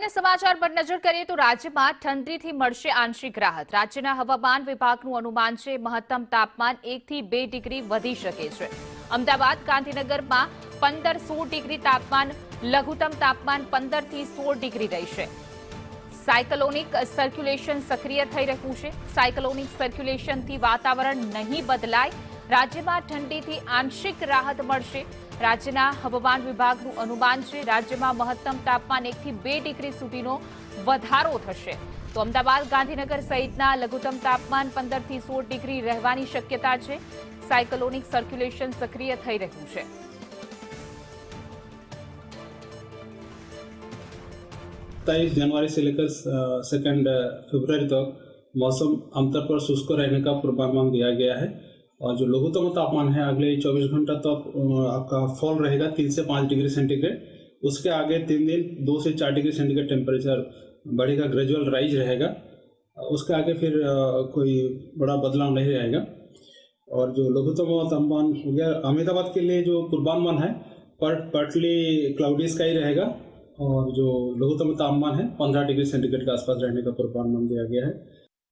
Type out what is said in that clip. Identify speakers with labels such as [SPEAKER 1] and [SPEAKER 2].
[SPEAKER 1] અન્ય સમાચાર પર નજર કરીએ તો રાજ્યમાં ઠંડીથી મળશે આંશિક રાહત। રાજ્યના હવામાન વિભાગનું અનુમાન છે મહત્તમ તાપમાન 1 થી 2 ડિગ્રી વધી શકે છે। અમદાવાદ ગાંધીનગરમાં 15-16 ડિગ્રી તાપમાન, લઘુત્તમ તાપમાન 15 થી 16 ડિગ્રી રહેશે। સાયક્લોનિક સર્ક્યુલેશન સક્રિય થઈ રહ્યું છે। સાયક્લોનિક સર્ક્યુલેશનથી વાતાવરણ નહીં બદલાય। રાજ્યમાં ઠંડીથી આંશિક રાહત મળશે। રાજ્યના હવામાન વિભાગનું અનુમાન છે રાજ્યમાં મહત્તમ તાપમાન 1 થી 2 ડિગ્રી સુધીનો વધારો થશે। તો અમદાવાદ ગાંધીનગર સહિતના લઘુત્તમ તાપમાન 15 થી 16 ડિગ્રી રહેવાની શક્યતા છે। સાયક્લોનિક સર્ક્યુલેશન સક્રિય થઈ રહ્યું છે।
[SPEAKER 2] 23 जनवरी से लेकर 2 फरवरी तक मौसम आमतौर पर शुष्क रहने का पूर्वानुमान दिया गया है और जो लघुत्तम तापमान है अगले 24 घंटा तक आपका फॉल रहेगा 3 से 5 डिग्री सेंटीग्रेड। उसके आगे 3 दिन 2 से 4 डिग्री सेंटीग्रेड टेम्परेचर बढ़ेगा, ग्रेजुअल राइज रहेगा। उसके आगे फिर कोई बड़ा बदलाव नहीं रहेगा। और जो लघुत्तम तापमान हो गया अहमदाबाद के लिए जो पूर्वानुमान है पार्टली क्लाउडी स्काई रहेगा और जो लघुत्तम तापमान है 15 डिग्री सेंटीग्रेड के आसपास रहने का पूर्वानुमान दिया गया है।